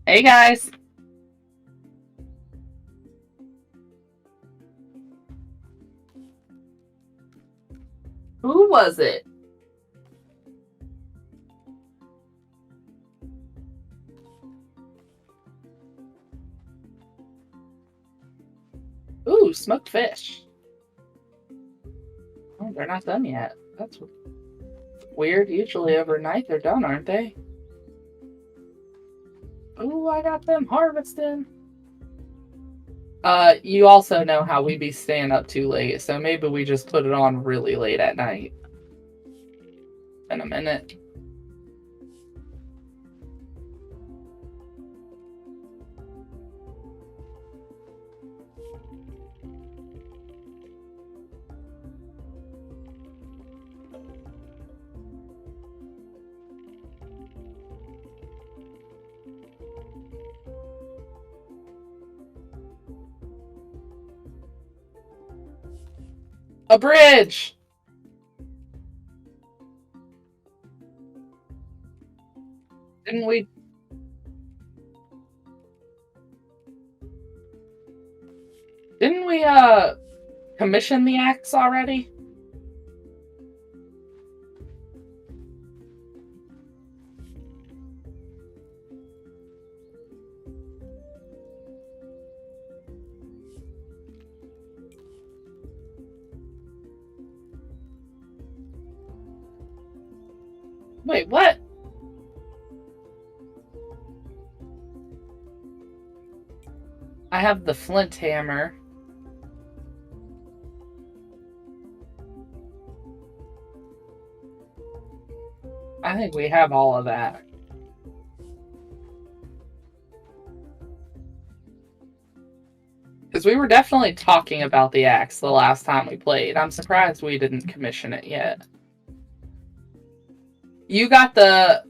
Hey guys. Who was it? Ooh, smoked fish. Oh, they're not done yet. That's weird. Usually overnight they're done, aren't they? Ooh, I got them harvesting. You also know how we be staying up too late, so maybe we just put it on really late at night. In a minute. A bridge! Didn't we commission the axe already? Wait, what? I have the flint hammer. I think we have all of that. Because we were definitely talking about the axe the last time we played. I'm surprised we didn't commission it yet. You got the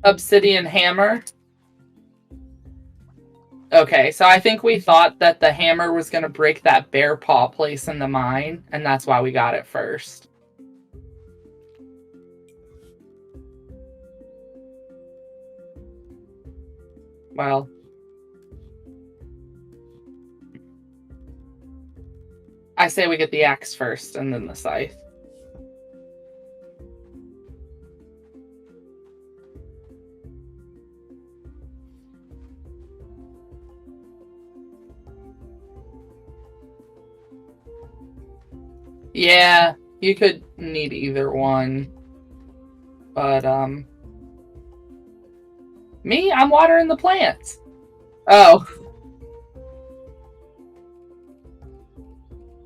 obsidian hammer? Okay, so I think we thought that the hammer was going to break that bear paw place in the mine, and that's why we got it first. Well, I say we get the axe first and then the scythe. Yeah, you could need either one. But, me, I'm watering the plants. Oh.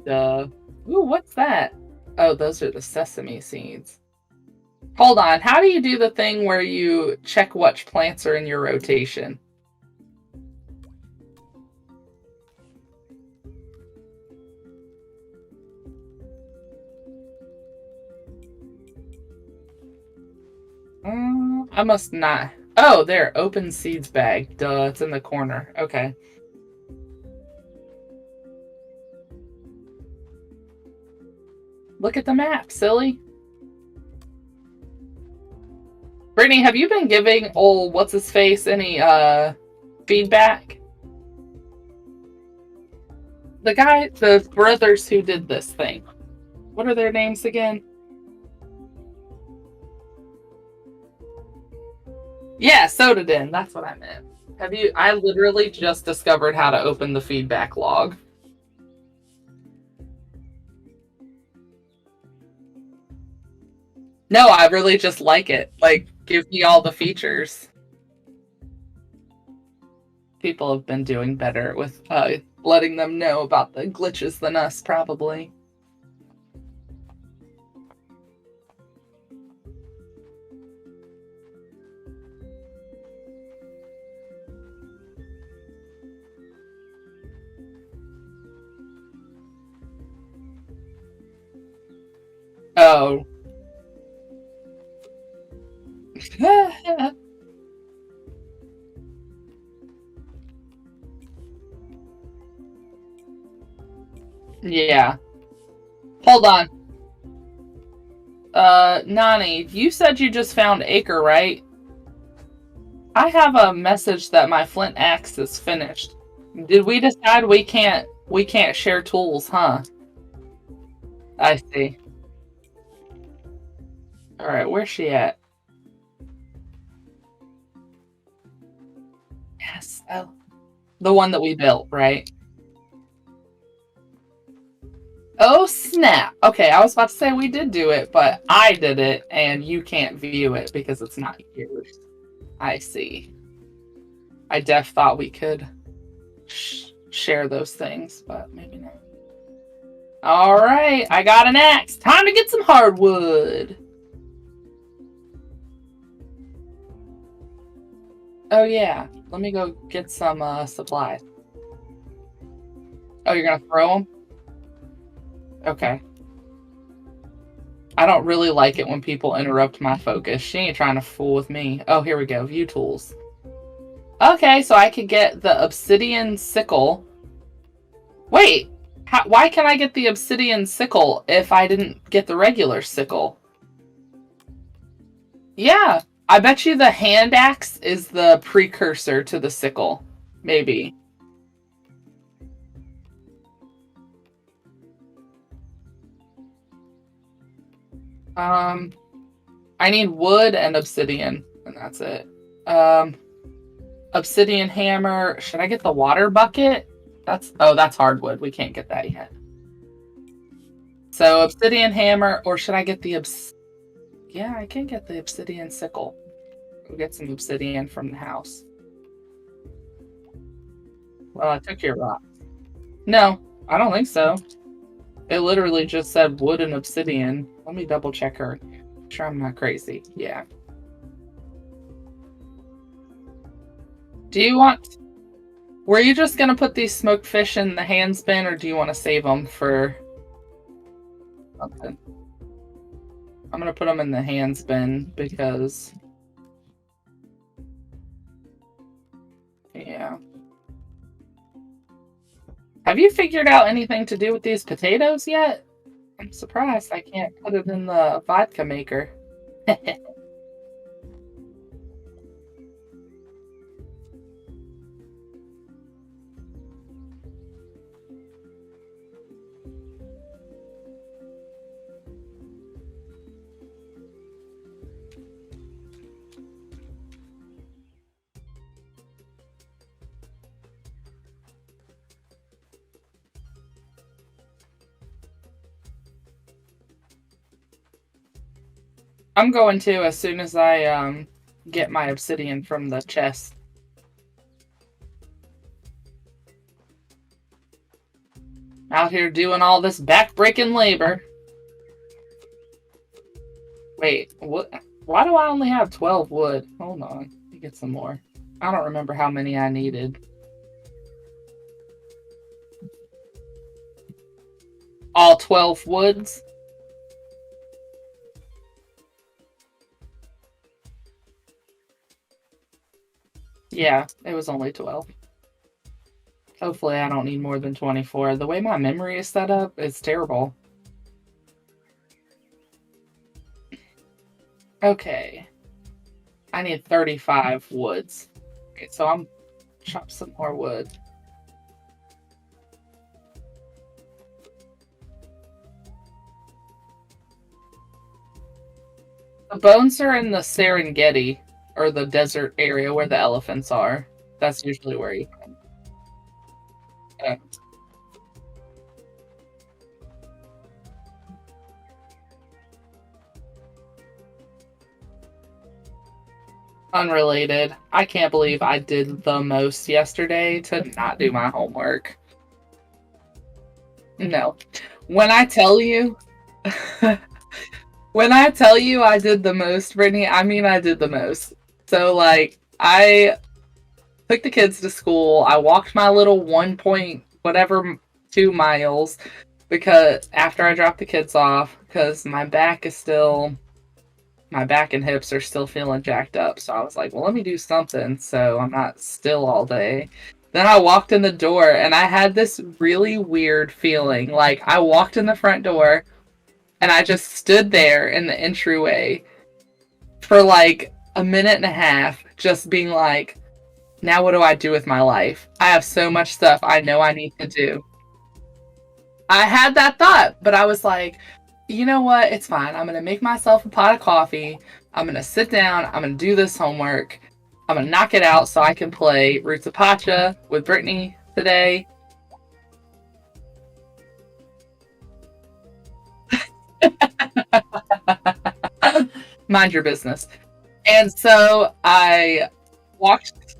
Duh. Ooh, what's that? Oh, those are the sesame seeds. Hold on, how do you do the thing where you check which plants are in your rotation? I must not. Oh, there, open seeds bag. Duh, it's in the corner. Okay. Look at the map, silly. Brittany, have you been giving old what's his face any feedback? The brothers who did this thing. What are their names again? Yeah, Sodaden. That's what I meant. Have you? I literally just discovered how to open the feedback log. No, I really just like it. Like, give me all the features. People have been doing better with letting them know about the glitches than us, probably. Oh. Yeah. Hold on. Nani, you said you just found Acre, right? I have a message that my flint axe is finished. Did we decide we can't share tools, huh? I see. Alright, where's she at? Yes. Oh. The one that we built, right? Oh snap. Okay, I was about to say we did do it, but I did it and you can't view it because it's not yours. I see. I def thought we could share those things, but maybe not. All right, I got an axe. Time to get some hardwood. Oh yeah, let me go get some supplies. Oh, you're gonna throw them? Okay. I don't really like it when people interrupt my focus. She ain't trying to fool with me. Oh, here we go. View tools. Okay, so I could get the obsidian sickle. Wait, why can I get the obsidian sickle if I didn't get the regular sickle? Yeah, I bet you the hand axe is the precursor to the sickle. Maybe. I need wood and obsidian, and that's it. Um, Obsidian hammer. Should I get the water bucket? That's hardwood. We can't get that yet. So obsidian hammer, or should I get the Yeah, I can get the obsidian sickle. Go get some obsidian from the house. Well, I took your rock. No, I don't think so. It literally just said wood and obsidian. Let me double check her. Make sure I'm not crazy. Yeah. Do you want... Were you just going to put these smoked fish in the hands bin, or do you want to save them for something? I'm going to put them in the hands bin because... Yeah. Have you figured out anything to do with these potatoes yet? I'm surprised I can't put it in the vodka maker. I'm going to as soon as I get my obsidian from the chest. Out here doing all this back-breaking labor. Wait, what? Why do I only have 12 wood? Hold on, let me get some more. I don't remember how many I needed. All 12 woods? Yeah, it was only 12. Hopefully I don't need more than 24. The way my memory is set up is terrible. Okay. I need 35 woods. Okay, so I'm chop some more wood. The bones are in the Serengeti, or the desert area where the elephants are. That's usually where you can. Okay. Unrelated. I can't believe I did the most yesterday to not do my homework. No. When I tell you, when I tell you I did the most, Brittany, I mean I did the most. So, like, I took the kids to school. I walked my little 1 point whatever 2 miles because after I dropped the kids off, because my back and hips are still feeling jacked up. So I was like, well, let me do something so I'm not still all day. Then I walked in the door and I had this really weird feeling. Like, I walked in the front door and I just stood there in the entryway for like a minute and a half just being like, now what do I do with my life? I have so much stuff I know I need to do. I had that thought, but I was like, you know what? It's fine. I'm going to make myself a pot of coffee. I'm going to sit down. I'm going to do this homework. I'm going to knock it out so I can play Roots of Pacha with Brittany today. Mind your business. And so I walked.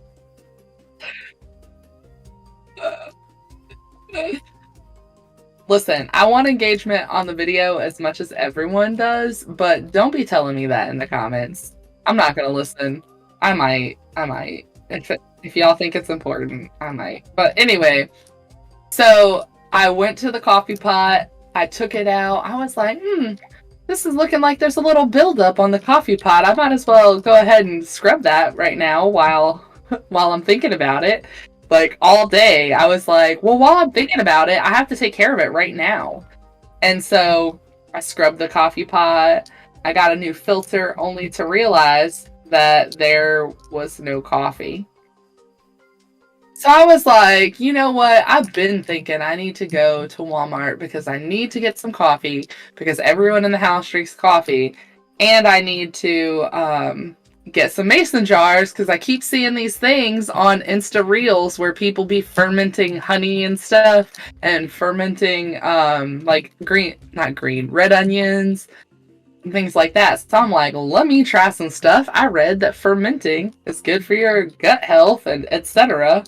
Listen, I want engagement on the video as much as everyone does, but don't be telling me that in the comments. I'm not gonna listen. I might. If y'all think it's important, I might. But anyway, so I went to the coffee pot. I took it out. I was like, this is looking like there's a little buildup on the coffee pot. I might as well go ahead and scrub that right now while I'm thinking about it. Like all day, I was like, well, while I'm thinking about it, I have to take care of it right now. And so I scrubbed the coffee pot. I got a new filter only to realize that there was no coffee. So I was like, you know what? I've been thinking I need to go to Walmart because I need to get some coffee because everyone in the house drinks coffee. And I need to get some mason jars because I keep seeing these things on Insta Reels where people be fermenting honey and stuff and fermenting like red onions and things like that. So I'm like, let me try some stuff. I read that fermenting is good for your gut health and etc.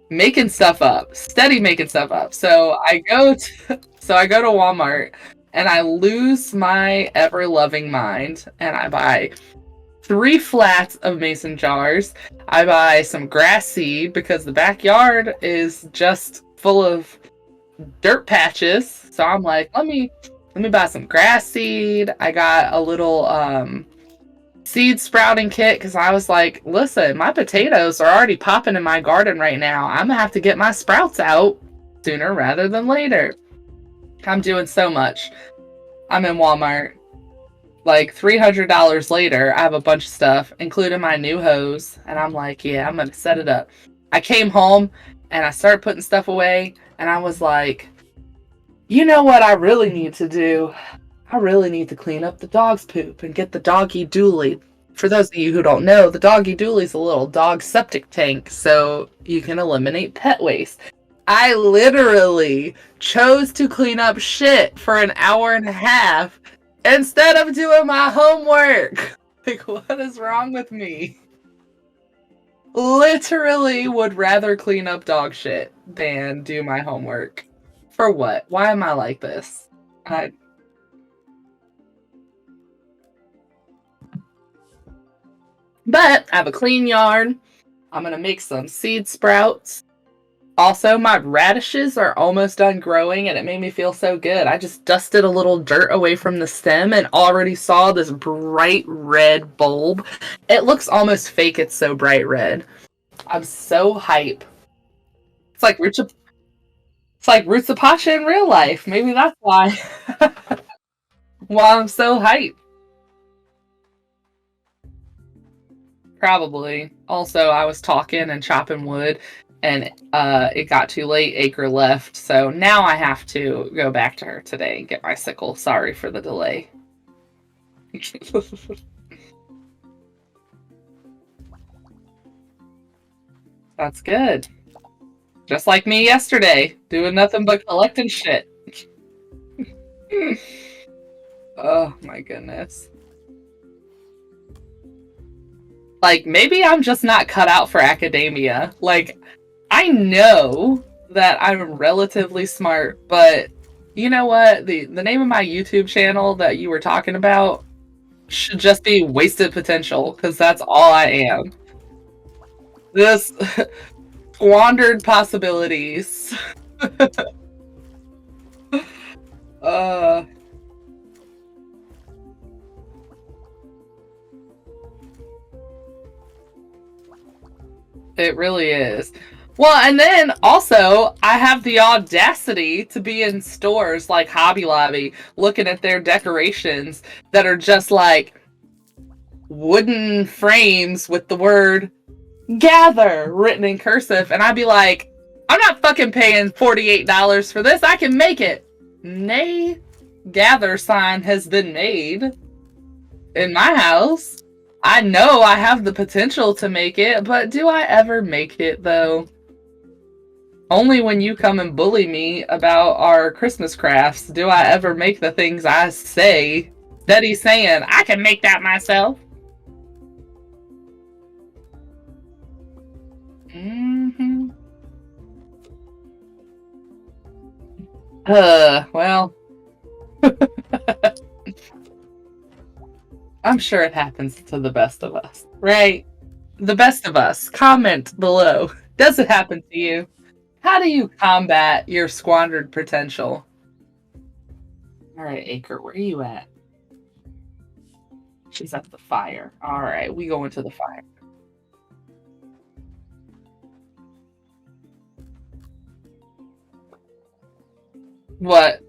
Making stuff up, steady making stuff up. So I go to Walmart and I lose my ever-loving mind and I buy 3 flats of mason jars. I buy some grass seed because the backyard is just full of dirt patches. So I'm like, let me buy some grass seed. I got a little seed sprouting kit because I was like, listen, my potatoes are already popping in my garden right now. I'm gonna have to get my sprouts out sooner rather than later. I'm doing so much. I'm in Walmart. Like $300 later, I have a bunch of stuff, including my new hose, and I'm like, yeah, I'm gonna set it up. I came home and I started putting stuff away, and I was like, you know what I really need to do? I really need to clean up the dog's poop and get the doggy dooley. For those of you who don't know, the doggy dooley is a little dog septic tank, so you can eliminate pet waste. I literally chose to clean up shit for an hour and a half instead of doing my homework. Like, what is wrong with me? Literally would rather clean up dog shit than do my homework. For what? Why am I like this? But I have a clean yard. I'm going to make some seed sprouts. Also, my radishes are almost done growing and it made me feel so good. I just dusted a little dirt away from the stem and already saw this bright red bulb. It looks almost fake, it's so bright red. I'm so hype. It's like Roots of Pacha in real life. Maybe that's why. Why I'm so hype. Probably. Also, I was talking and chopping wood, and it got too late. Acre left, so now I have to go back to her today and get my sickle. Sorry for the delay. That's good. Just like me yesterday, doing nothing but collecting shit. Oh my goodness. Like, maybe I'm just not cut out for academia. Like, I know that I'm relatively smart, but you know what? The name of my YouTube channel that you were talking about should just be Wasted Potential, because that's all I am. This squandered possibilities. It really is. Well, and then also, I have the audacity to be in stores like Hobby Lobby looking at their decorations that are just like wooden frames with the word gather written in cursive, and I'd be like, I'm not fucking paying $48 for this. I can make it. Nay, gather sign has been made in my house. I know I have the potential to make it, but do I ever make it though? Only when you come and bully me about our Christmas crafts do I ever make the things I say. Steady saying, I can make that myself. Mm-hmm. Well, I'm sure it happens to the best of us, right? The best of us. Comment below. Does it happen to you? How do you combat your squandered potential? All right, Acre, where are you at? She's at the fire. All right, we go into the fire. What?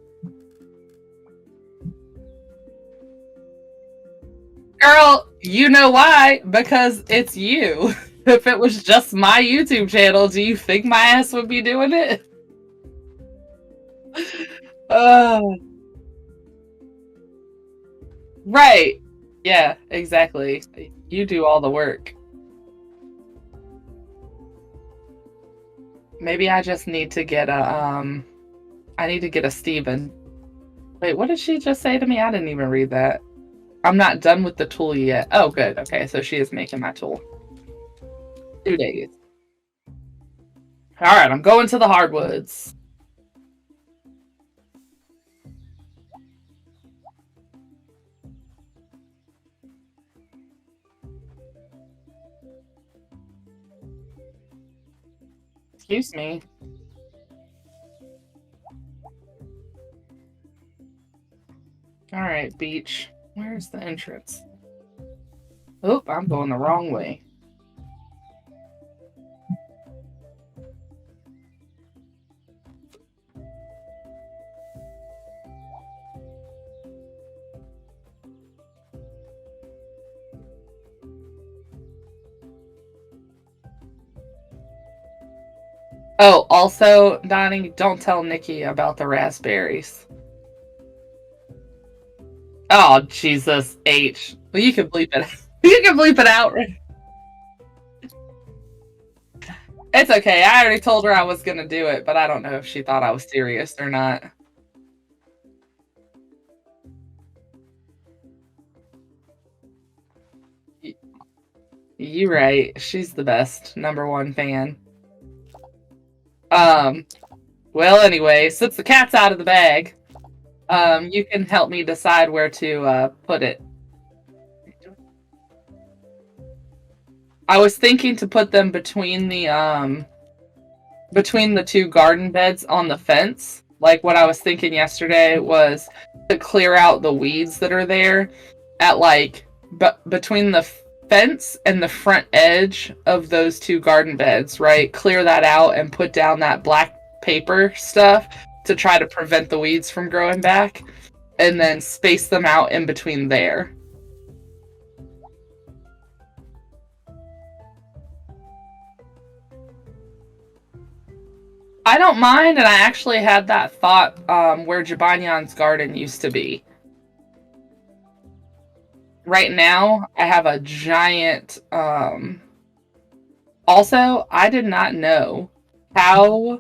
Girl, you know why? Because it's you. If it was just my YouTube channel, do you think my ass would be doing it? Uh, right. Yeah, exactly. You do all the work. Maybe I just need to get I need to get a Steven. Wait, what did she just say to me? I didn't even read that. I'm not done with the tool yet. Oh, good. Okay, so she is making my tool. 2 days. All right, I'm going to the hardwoods. Excuse me. All right, beach. Where's the entrance? Oh, I'm going the wrong way. Oh, also, Donnie, don't tell Nikki about the raspberries. Oh, Jesus, H. Well, you can bleep it. You can bleep it out. It's okay. I already told her I was going to do it, but I don't know if she thought I was serious or not. You right. She's the best. #1 fan. Well, anyway, since the cat's out of the bag, you can help me decide where to put it. I was thinking to put them between the two garden beds on the fence. Like what I was thinking yesterday was to clear out the weeds that are there at like between the fence and the front edge of those two garden beds, right? Clear that out and put down that black paper stuff to try to prevent the weeds from growing back, and then space them out in between there. I don't mind, and I actually had that thought where Jabanyan's garden used to be. Right now, I have a giant. Also, I did not know how.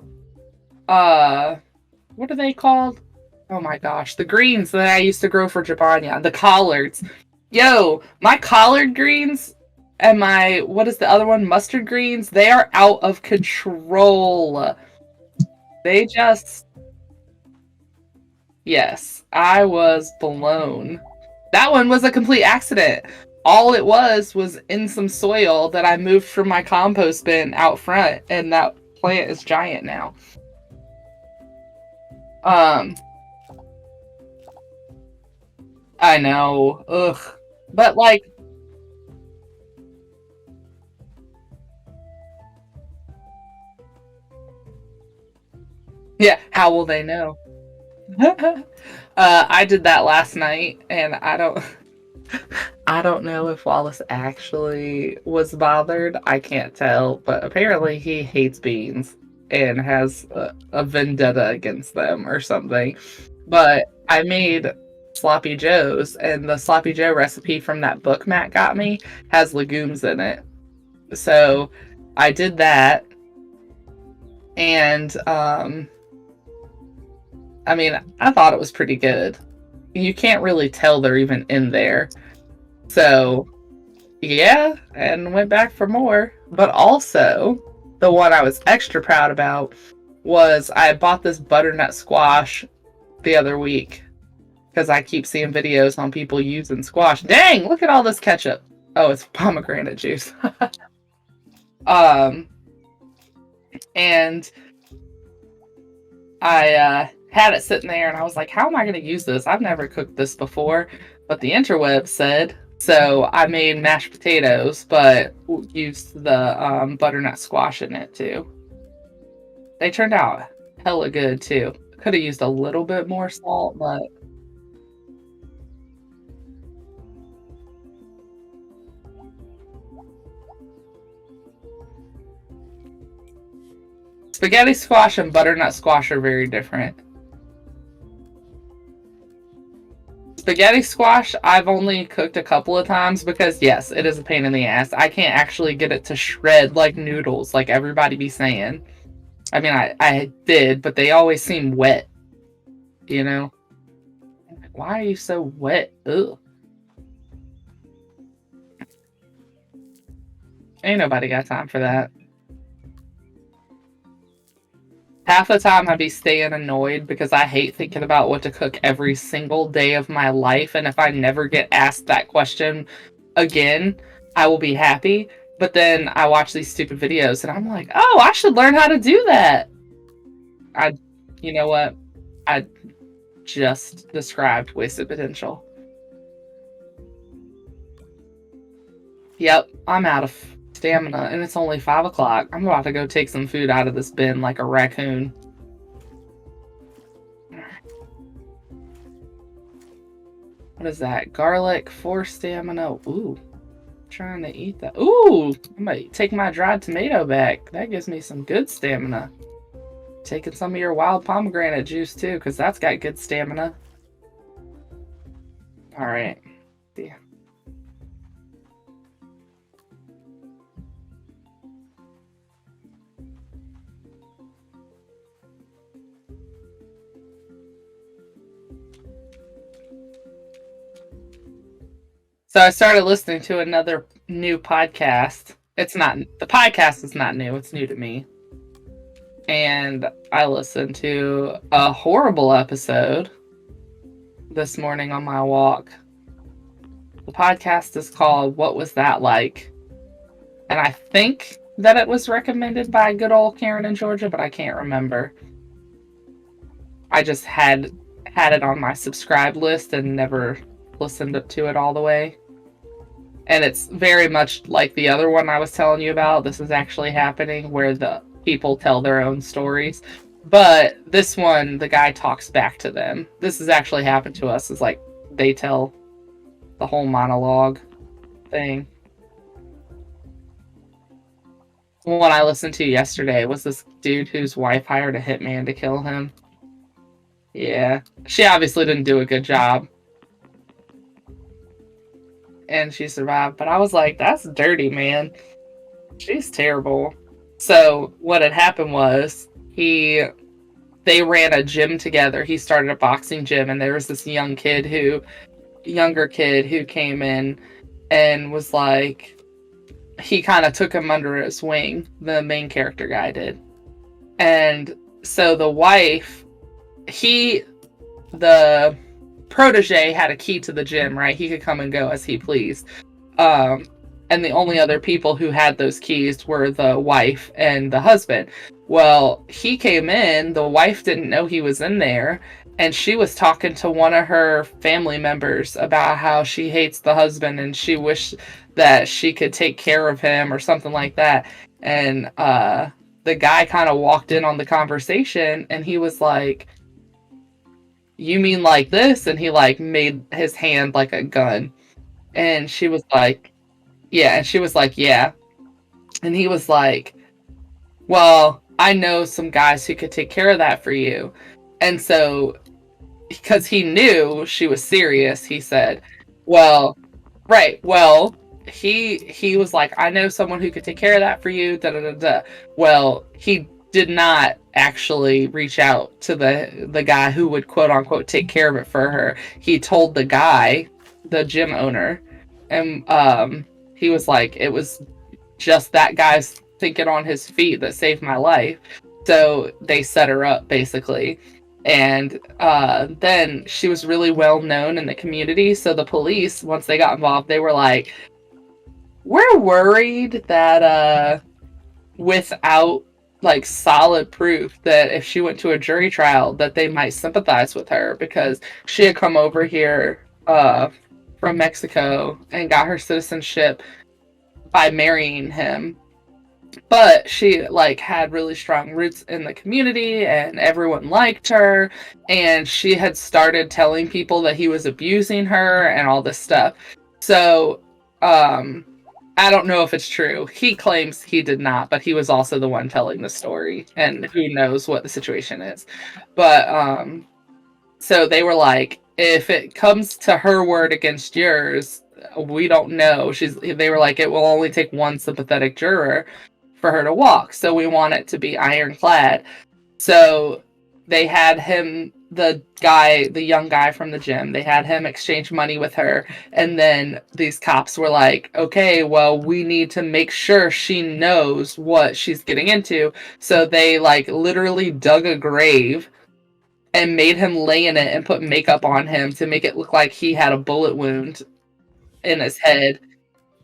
What are they called? Oh my gosh, the greens that I used to grow for Jabanyan, the collards. Yo, my collard greens and my, what is the other one? Mustard greens, they are out of control. They just, yes, I was blown. That one was a complete accident. All it was in some soil that I moved from my compost bin out front, and that plant is giant now. I know. Ugh. But like, yeah, how will they know? I did that last night, and I don't. I don't know if Wallace actually was bothered. I can't tell, but apparently he hates beans and has a vendetta against them or something. But I made sloppy joes, and the sloppy joe recipe from that book Matt got me has legumes in it. So I did that, and I mean, I thought it was pretty good. You can't really tell they're even in there. So yeah, and went back for more. But also, the one I was extra proud about was I bought this butternut squash the other week because I keep seeing videos on people using squash. Dang, look at all this ketchup. Oh, it's pomegranate juice. um, and I had it sitting there and I was like, how am I going to use this? I've never cooked this before. But the interweb said, so I made mashed potatoes, but used the butternut squash in it too. They turned out hella good too. Could have used a little bit more salt, but spaghetti squash and butternut squash are very different. Spaghetti squash, I've only cooked a couple of times because, yes, it is a pain in the ass. I can't actually get it to shred like noodles, like everybody be saying. I mean, I did, but they always seem wet, you know? Why are you so wet? Ugh. Ain't nobody got time for that. Half the time I be staying annoyed because I hate thinking about what to cook every single day of my life. And if I never get asked that question again, I will be happy. But then I watch these stupid videos and I'm like, oh, I should learn how to do that. You know what? I just described wasted potential. Yep, I'm out of stamina and it's only 5 o'clock. I'm about to go take some food out of this bin like a raccoon. What is that? Garlic, 4 stamina. Ooh, trying to eat that. Ooh, I might take my dried tomato back. That gives me some good stamina. Taking some of your wild pomegranate juice too, because that's got good stamina. All right. Yeah. So I started listening to another new podcast. The podcast is not new, it's new to me. And I listened to a horrible episode this morning on my walk. The podcast is called What Was That Like? And I think that it was recommended by good old Karen in Georgia, but I can't remember. I just had it on my subscribe list and never listened to it all the way. And it's very much like the other one I was telling you about. This is actually happening where the people tell their own stories. But this one, the guy talks back to them. This has actually happened to us. It's like they tell the whole monologue thing. The one I listened to yesterday was this dude whose wife hired a hitman to kill him. Yeah. She obviously didn't do a good job. And she survived. But I was like, that's dirty, man. She's terrible. So what had happened was they ran a gym together. He started a boxing gym, and there was this younger kid who came in and was like, he kind of took him under his wing. The main character guy did. And so the wife, the protege had a key to the gym, right? He could come and go as he pleased. And the only other people who had those keys were the wife and the husband. Well, he came in, the wife didn't know he was in there, and she was talking to one of her family members about how she hates the husband and she wished that she could take care of him or something like that. And the guy kind of walked in on the conversation and he was like, you mean like this? And he like made his hand like a gun. And she was like, yeah. And she was like, yeah. And he was like, well, I know some guys who could take care of that for you. And so, because he knew she was serious, he said, well, right, well, he was like, I know someone who could take care of that for you, da da da da. Well, he did not actually reach out to the guy who would quote unquote take care of it for her. He told the guy, the gym owner, and he was like, it was just that guy's thinking on his feet that saved my life. So they set her up basically. And then she was really well known in the community. So the police, once they got involved, they were like, we're worried that without like solid proof that if she went to a jury trial that they might sympathize with her because she had come over here from Mexico and got her citizenship by marrying him, but she like had really strong roots in the community and everyone liked her, and she had started telling people that he was abusing her and all this stuff. So I don't know if it's true. He claims he did not, but he was also the one telling the story, and who knows what the situation is. But so they were like, if it comes to her word against yours, we don't know. They were like, it will only take one sympathetic juror for her to walk. So we want it to be ironclad. So they had him, the young guy from the gym, they had him exchange money with her. And then these cops were like, okay, well, we need to make sure she knows what she's getting into. So they like literally dug a grave and made him lay in it and put makeup on him to make it look like he had a bullet wound in his head.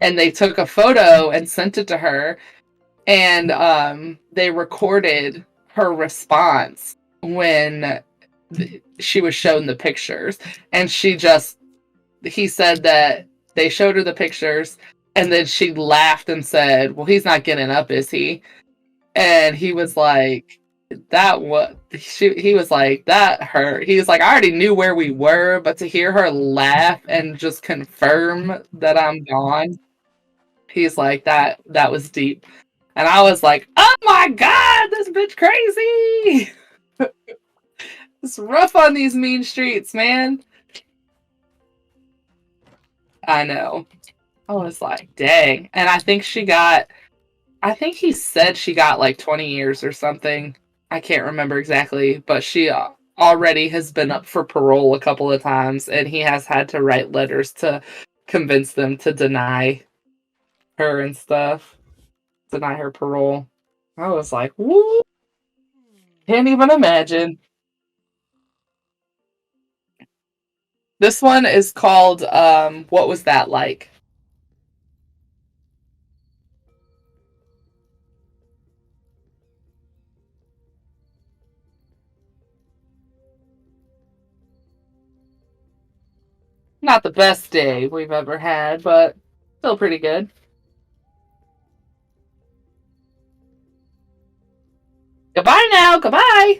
And they took a photo and sent it to her, and they recorded her response when she was shown the pictures. And he said that they showed her the pictures, and then she laughed and said, well, he's not getting up, is he? And he was like, he was like, that hurt. He was like, I already knew where we were, but to hear her laugh and just confirm that I'm gone, he's like, that was deep. And I was like, oh my god, this bitch crazy. It's rough on these mean streets, man. I know. I was like, dang. And I think he said she got like 20 years or something. I can't remember exactly, but she already has been up for parole a couple of times, and he has had to write letters to convince them to deny her and stuff, deny her parole. I was like, woo, can't even imagine. This one is called What Was That Like? Not the best day we've ever had, but still pretty good. Goodbye now. Goodbye.